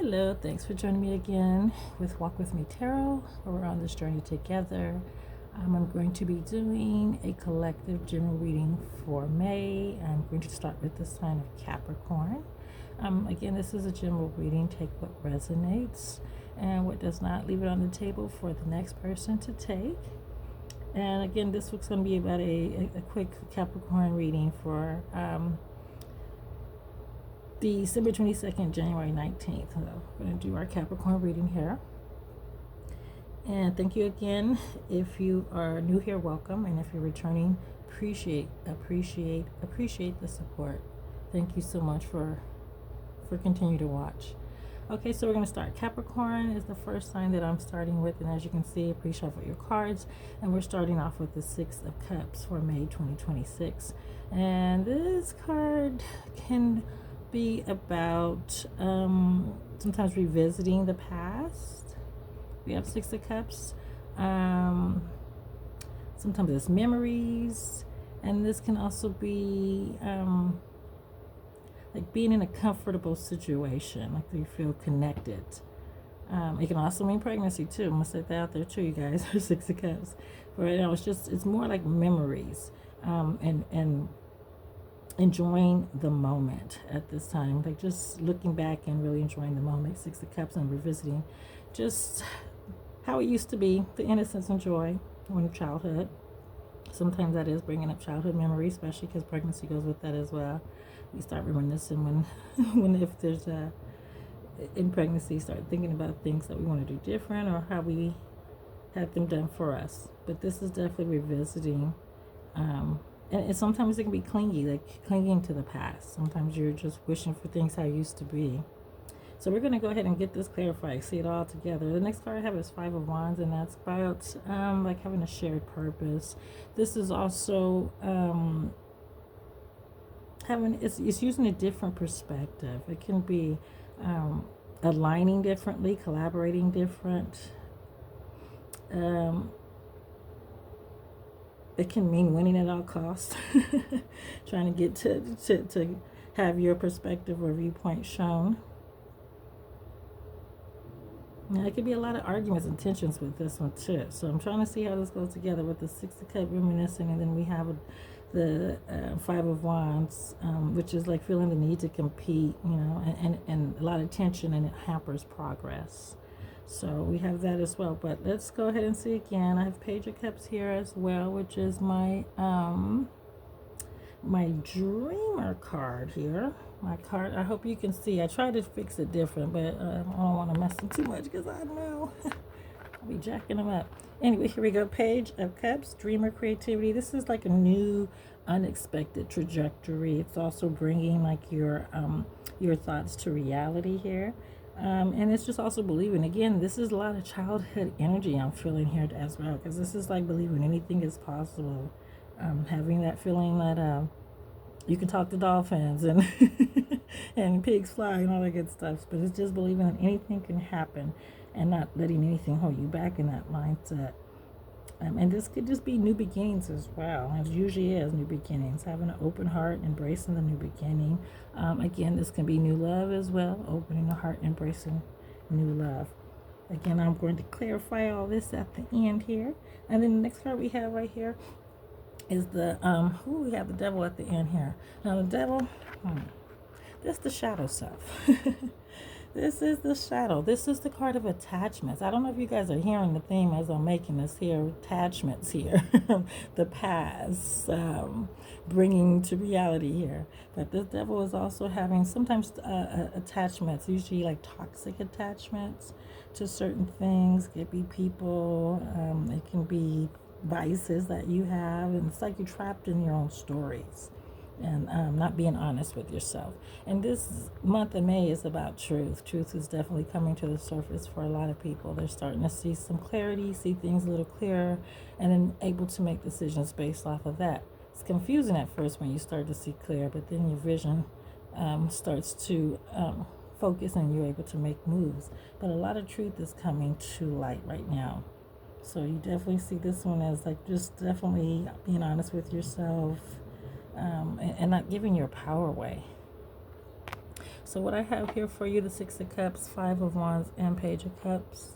Hello, thanks for joining me again with Walk With Me Tarot, where we're on this journey together. I'm going to be doing a collective general reading for May. I'm going to start with the sign of Capricorn. Again, this is a general reading. Take what resonates and what does not, leave it on the table for the next person to take. And again, this week's going to be about a quick Capricorn reading for December 22nd, January 19th. So we're going to do our Capricorn reading here. And thank you again. If you are new here, welcome. And if you're returning, appreciate the support. Thank you so much for continuing to watch. Okay, so we're going to start. Capricorn is the first sign that I'm starting with. And as you can see, please shuffle your cards. And we're starting off with the Six of Cups for May 2026. And this card can be about sometimes revisiting the past. We have Six of Cups. Sometimes it's memories, and this can also be like being in a comfortable situation, like you feel connected. It can also mean pregnancy too. I'm gonna set that out there too, you guys. Six of Cups. But right now, it's more like memories, and enjoying the moment at this time, like just looking back and really enjoying the moment. Six of Cups and revisiting just how it used to be, the innocence and joy when childhood. Sometimes that is bringing up childhood memories, especially because pregnancy goes with that as well. We start reminiscing when if there's in pregnancy, start thinking about things that we want to do different or how we had them done for us. But this is definitely revisiting. And sometimes it can be clingy, like clinging to the past. Sometimes you're just wishing for things how it used to be. So we're going to go ahead and get this clarified, see it all together. The next card I have is Five of Wands, and that's about like having a shared purpose. This is also it's using a different perspective. It can be aligning differently, collaborating different. It can mean winning at all costs, trying to get to have your perspective or viewpoint shown. Now, it could be a lot of arguments and tensions with this one too. So I'm trying to see how this goes together with the Six of Cups reminiscing, and then we have the Five of Wands, which is like feeling the need to compete, and a lot of tension, and it hampers progress. So we have that as well. But let's go ahead and see again. I have Page of Cups here as well, which is my my dreamer card here. My card, I hope you can see. I tried to fix it different, but I don't want to mess them too much because I know I'll be jacking them up. Anyway, here we go. Page of Cups, dreamer creativity. This is like a new, unexpected trajectory. It's also bringing like your thoughts to reality here. And it's just also believing. Again, this is a lot of childhood energy I'm feeling here as well, because this is like believing anything is possible. Having that feeling that you can talk to dolphins and and pigs fly and all that good stuff. But it's just believing that anything can happen and not letting anything hold you back in that mindset. And this could just be new beginnings as well. It usually is new beginnings. Having an open heart, embracing the new beginning. Again, this can be new love as well. Opening the heart, embracing new love. Again, I'm going to clarify all this at the end here. And then the next card we have right here is the we have the Devil at the end here. Now the Devil, that's the shadow self. This is the shadow. This is the card of attachments. I don't know if you guys are hearing the theme as I'm making this here. Attachments here. The past, bringing to reality here. But this Devil is also having sometimes attachments, usually like toxic attachments to certain things. It could be people. It can be vices that you have. And it's like you're trapped in your own stories. And not being honest with yourself. And this month of May is about truth. Truth is definitely coming to the surface for a lot of people. They're starting to see some clarity, see things a little clearer, and then able to make decisions based off of that. It's confusing at first when you start to see clear, but then your vision starts to focus and you're able to make moves. But a lot of truth is coming to light right now. So you definitely see this one as like just definitely being honest with yourself, and not giving your power away. So what I have here for you, the Six of Cups, Five of Wands, and Page of Cups.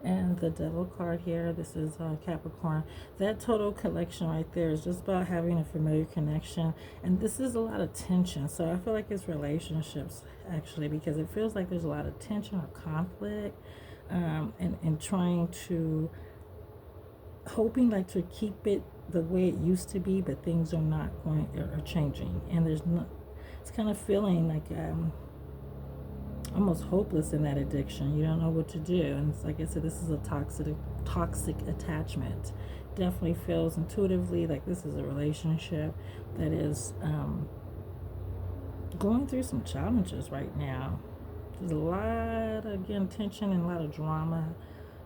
And the Devil card here, this is Capricorn. That total collection right there is just about having a familiar connection. And this is a lot of tension. So I feel like it's relationships, actually, because it feels like there's a lot of tension or conflict, and trying to, hoping like to keep it the way it used to be, but things are not going, are changing. And there's no, it's kind of feeling like almost hopeless in that addiction. You don't know what to do. And it's like I said, this is a toxic attachment. Definitely feels intuitively like this is a relationship that is going through some challenges right now. There's a lot, again, tension and a lot of drama,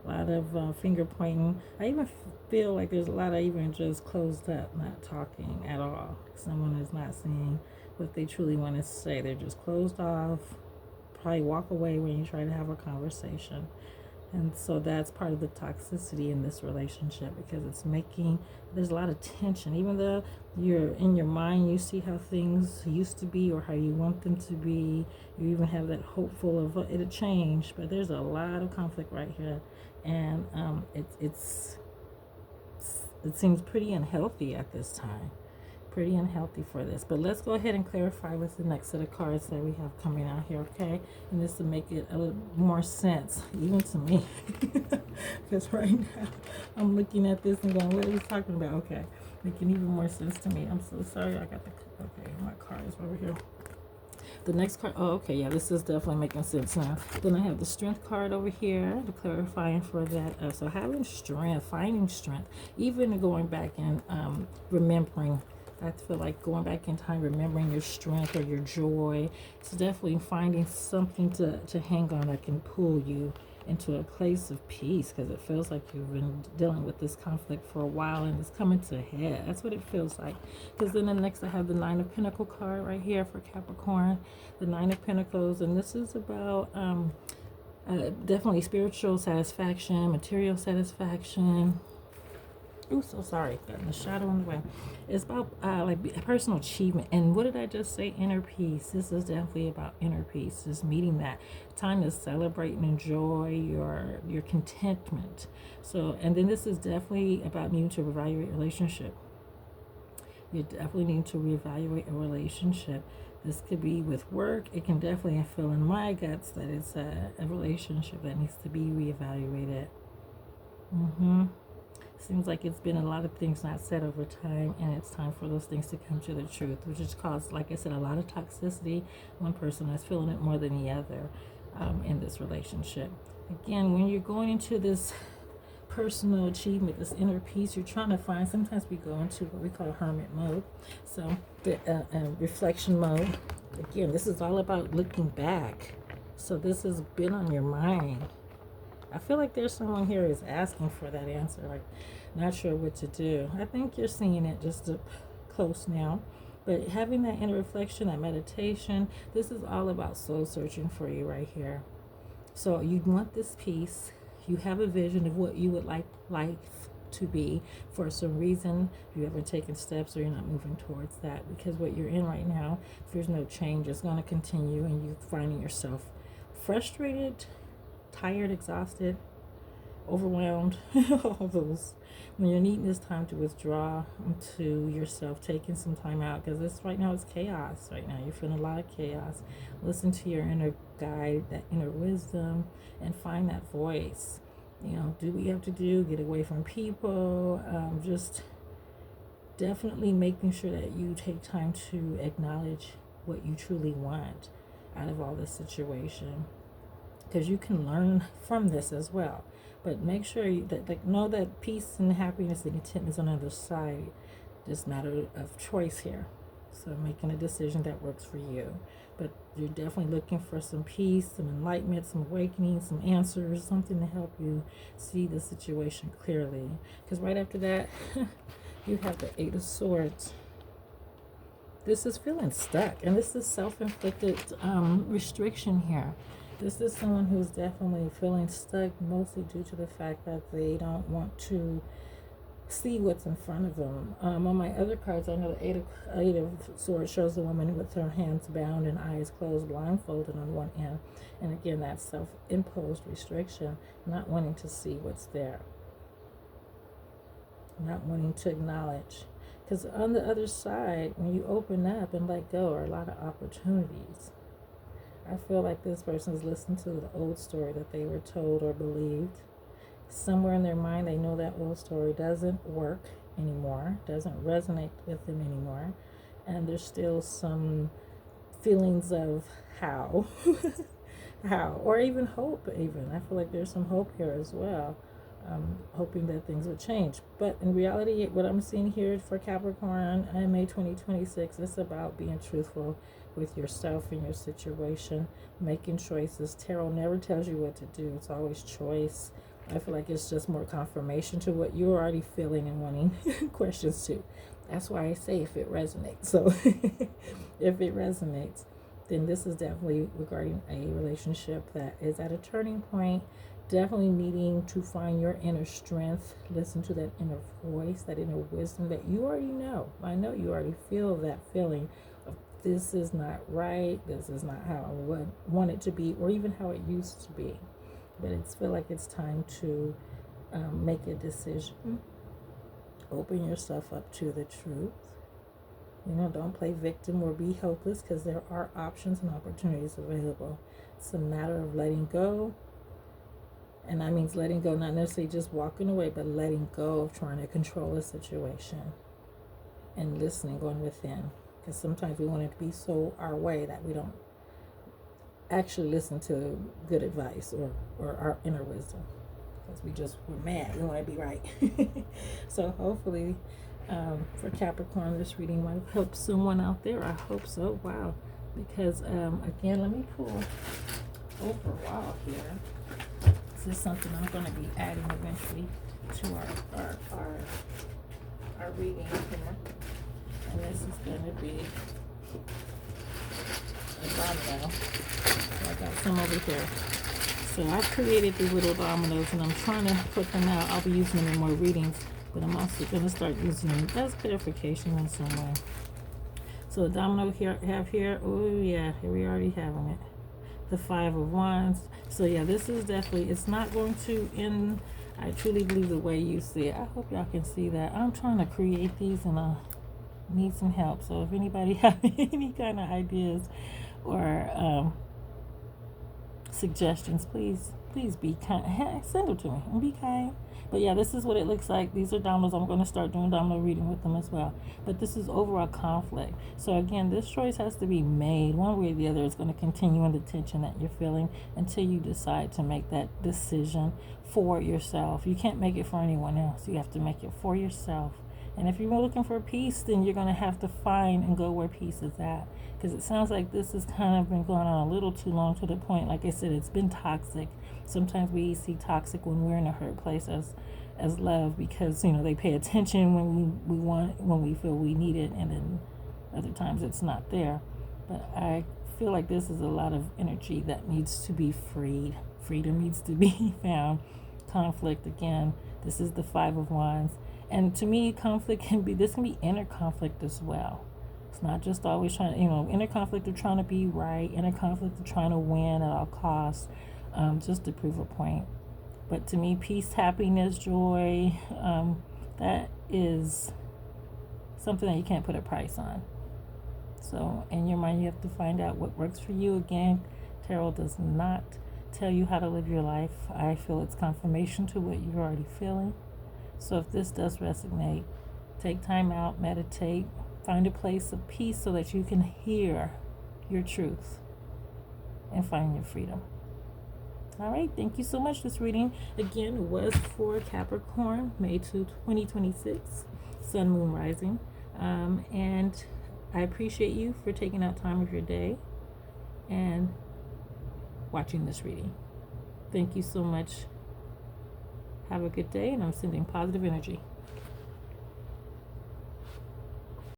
a lot of finger pointing. I even feel like there's a lot of even just closed up, not talking at all. Someone is not saying what they truly want to say. They're just closed off. Probably walk away when you try to have a conversation. And so that's part of the toxicity in this relationship, because it's making, there's a lot of tension. Even though you're in your mind, you see how things used to be or how you want them to be. You even have that hopeful of it'll change, but there's a lot of conflict right here. And it seems pretty unhealthy at this time. Pretty unhealthy for this. But let's go ahead and clarify with the next set of cards that we have coming out here, okay? And this to make it a little more sense, even to me. Because right now, I'm looking at this and going, what are we talking about? Okay, making even more sense to me. I'm so sorry. I got the, okay, my card is over here. The next card, oh, okay, yeah, this is definitely making sense now. Then I have the Strength card over here, the clarifying for that. So having strength, finding strength, even going back and remembering. I feel like going back in time, remembering your strength or your joy. It's definitely finding something to hang on that can pull you into a place of peace, because it feels like you've been dealing with this conflict for a while and it's coming to a head. That's what it feels like. Because then the next I have the Nine of Pentacles card right here for Capricorn. The Nine of Pentacles, and this is about definitely spiritual satisfaction, material satisfaction. Oh, so sorry. Got in the shadow in the way. It's about like personal achievement. And what did I just say? Inner peace. This is definitely about inner peace. Just meeting that time to celebrate and enjoy your contentment. So, and then this is definitely about needing to evaluate relationship. You definitely need to reevaluate a relationship. This could be with work. It can definitely feel in my guts that it's a relationship that needs to be reevaluated. Seems like it's been a lot of things not said over time, and it's time for those things to come to the truth, which has caused, like I said, a lot of toxicity. One person is feeling it more than the other in this relationship. Again, when you're going into this personal achievement, this inner peace, you're trying to find, sometimes we go into what we call hermit mode. So the reflection mode. Again, this is all about looking back. So this has been on your mind. I feel like there's someone here who's asking for that answer, like not sure what to do. I think you're seeing it just up close now. But having that inner reflection, that meditation, this is all about soul searching for you right here. So you want this peace. You have a vision of what you would like life to be. For some reason, you haven't taken steps or you're not moving towards that, because what you're in right now, if there's no change, it's going to continue, and you're finding yourself frustrated, tired, exhausted, overwhelmed, all those. When you're needing this time to withdraw into yourself, taking some time out, because this right now is chaos. Right now, you're feeling a lot of chaos. Listen to your inner guide, that inner wisdom, and find that voice. You know, do what you have to do. Get away from people. Just definitely making sure that you take time to acknowledge what you truly want out of all this situation, because you can learn from this as well. But make sure that, like, know that peace and happiness and contentment is on the other side. Just a matter of choice here. So making a decision that works for you. But you're definitely looking for some peace, some enlightenment, some awakening, some answers, something to help you see the situation clearly. Because right after that, you have the Eight of Swords. This is feeling stuck, and this is self-inflicted restriction here. This is someone who's definitely feeling stuck, mostly due to the fact that they don't want to see what's in front of them. On my other cards, I know the eight of Swords shows the woman with her hands bound and eyes closed, blindfolded on one end. And again, that's self-imposed restriction, not wanting to see what's there, not wanting to acknowledge. Because on the other side, when you open up and let go, are a lot of opportunities. I feel like this person's listened to the old story that they were told or believed. Somewhere in their mind, they know that old story doesn't work anymore, doesn't resonate with them anymore. And there's still some feelings of how, or even hope even. I feel like there's some hope here as well. Hoping that things would change. But in reality, what I'm seeing here for Capricorn in May 2026 is about being truthful with yourself and your situation, making choices. Tarot never tells you what to do. It's always choice. I feel like it's just more confirmation to what you're already feeling and wanting questions to. That's why I say if it resonates. So if it resonates, then this is definitely regarding a relationship that is at a turning point. Definitely needing to find your inner strength, listen to that inner voice, that inner wisdom that you already know. I know you already feel that feeling of this is not right, this is not how I would want it to be, or even how it used to be. But it's feel like it's time to make a decision. Open yourself up to the truth. You know, don't play victim or be hopeless, because there are options and opportunities available. It's a matter of letting go. And that means letting go, not necessarily just walking away, but letting go of trying to control a situation and listening, going within. Because sometimes we want it to be so our way that we don't actually listen to good advice or our inner wisdom. Because we're mad. We want to be right. So hopefully for Capricorn, this reading might help someone out there. I hope so. Wow. Because, again, let me pull overall here. This is something I'm going to be adding eventually to our reading here. And this is going to be a domino. So I got some over here. So I've created these little dominoes and I'm trying to put them out. I'll be using them in more readings, but I'm also going to start using them as clarification in some way. So the domino here have here. Oh yeah, here we already having it. The Five of Wands. So yeah, this is definitely, it's not going to end, I truly believe, the way you see it. I hope y'all can see that. I'm trying to create these and I need some help. So if anybody have any kind of ideas or suggestions, please be kind. Send them to me and be kind. But yeah, this is what it looks like. These are dominoes. I'm going to start doing domino reading with them as well. But this is overall conflict. So again, this choice has to be made. One way or the other is going to continue in the tension that you're feeling until you decide to make that decision for yourself. You can't make it for anyone else. You have to make it for yourself. And if you're looking for peace, then you're going to have to find and go where peace is at. Because it sounds like this has kind of been going on a little too long, to the point, like I said, it's been toxic. Sometimes we see toxic when we're in a hurt place as love, because, you know, they pay attention when we feel we need it, and then other times it's not there. But I feel like this is a lot of energy that needs to be freed. Freedom needs to be found. Conflict, again, this is the Five of Wands. And to me, conflict can be inner conflict as well. It's not just always trying to, inner conflict of trying to be right, inner conflict of trying to win at all costs, just to prove a point. But to me, peace, happiness, joy, that is something that you can't put a price on. So in your mind, you have to find out what works for you. Again, tarot does not tell you how to live your life. I feel it's confirmation to what you're already feeling. So if this does resonate, take time out, meditate, find a place of peace so that you can hear your truth and find your freedom. All right, thank you so much. This reading, again, was for Capricorn, May 2, 2026, Sun, Moon, Rising. And I appreciate you for taking out time of your day and watching this reading. Thank you so much. Have a good day, and I'm sending positive energy.